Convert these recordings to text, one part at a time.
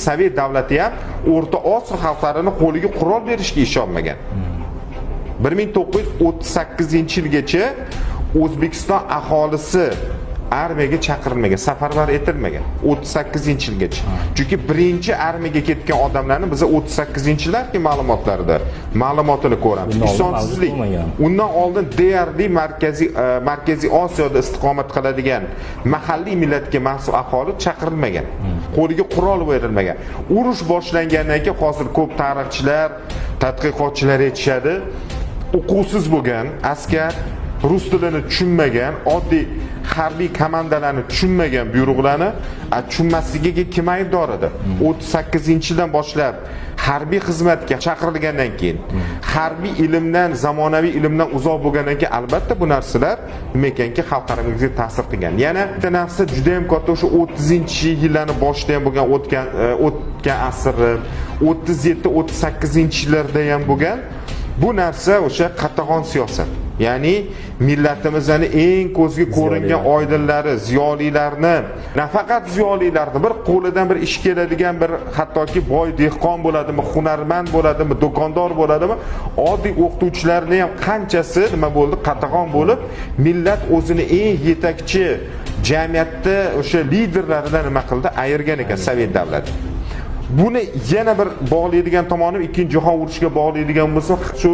Sovet davlati ham O'rta Osiyo xalqlarini qo'liga qurol berishga ishonmagan. 1938-yilgacha O'zbekiston aholisi armiyaga chaqirilmagan, safarbar etilmagan 38-yilgacha. Chunki birinchi armiyaga ketgan odamlarni biz 38-yillarki ma'lumotlarda ma'lumotini ko'ramiz. Ishonchsizlik. Undan oldin deyarli Markaziy Osiyoda istiqomat qiladigan mahalliy millatga mansub aholi chaqirilmagan. Qo'liga qurol berilmagan. Urush boshlangandan keyin hozir ko'p tarixchilar, tadqiqotchilar aytishadi, o'quvsiz bo'lgan askar, rus tilini tushunmagan, oddiy harbiy komandalarni tushunmagan buyruqlarni tushunmasligiga kim aybdor edi? 38-yildan boshlab harbiy xizmatga chaqirilgandan keyin, harbiy ilmdan, zamonaviy ilmdan uzoq bo'lgandan keyin albatta bu narsalar nima ekanki xalqlarimizga ta'sir qilgan. Yana bitta narsa juda ham katta, o'sha 30-yillarning boshida ham bo'lgan o'tgan asri, 37-38-yillarda ham bo'lgan bu narsa o'sha qatag'on siyosat. Ya'ni millatimizning eng ko'zga ko'ringan oydinlari, ziyolilarni, nafaqat ziyolilarni, bir qo'lidan bir ish keladigan bir hattoki boy dehqon bo'ladimi, hunarmand bo'ladimi, do'kondor bo'ladimi, oddiy o'qituvchilarni ham qanchasi nima bo'ldi, qatag'on bo'lib, millat o'zini eng yetakchi jamiyatda o'sha liderlaridan nima qildi, ayirgan ekan Sovet davlati. Buni yana bir bog'laydigan tomoni, ikkinchi jahon urushiga bog'laydigan bo'lsa, shu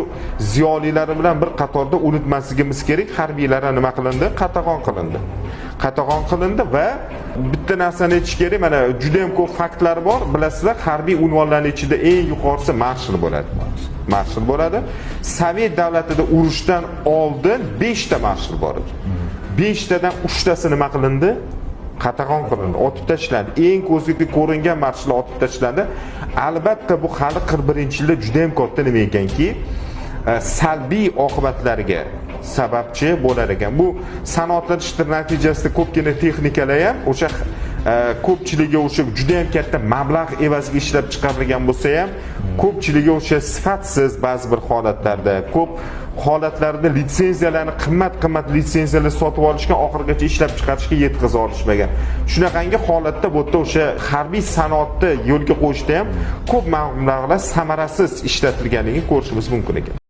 ziyolilari bilan bir qatorda unutmasligimiz kerak, harbiylarga nima qilindi? Qatag'on qilindi. Qatag'on qilindi va bitta narsani aytish kerak, mana juda ham ko'p faktlar bor. Bilasizlar, harbiy unvonlarning ichida eng yuqorisi marshal bo'ladi. Marshal bo'ladi. Sovet davlatida urushdan oldin 5 ta marshal bor edi. 5 tadan 3 tasi nima qilindi? Qatag'on qilindi, otib tashlandi. Eng ko'zga ko'ringan marshallar otib tashlandi. Albatta bu hali 41-yilda juda ham katta nima ekanki, salbiy oqibatlarga sababchi bo'lar ekan. Bu sanoatlashtirish natijasida ko'pgina texnikalar ham o'sha ko'pchiligi o'sha juda ham katta mablag' evaziga ishlab chiqarilgan bo'lsa ham, ko'pchiligi o'sha sifatsiz ba'zi bir holatlarda, ko'p holatlarda litsenziyalarni qimmat litsenziyalar sotib olishgan, oxirigacha ishlab chiqarishga yetkaza olishmagan. Shunaqangi holatda bu yerda o'sha harbiy sanoatni yo'lga qo'yishda ham ko'p mablag'lar samarasiz ishlatilganligini ko'rishimiz mumkin ekan.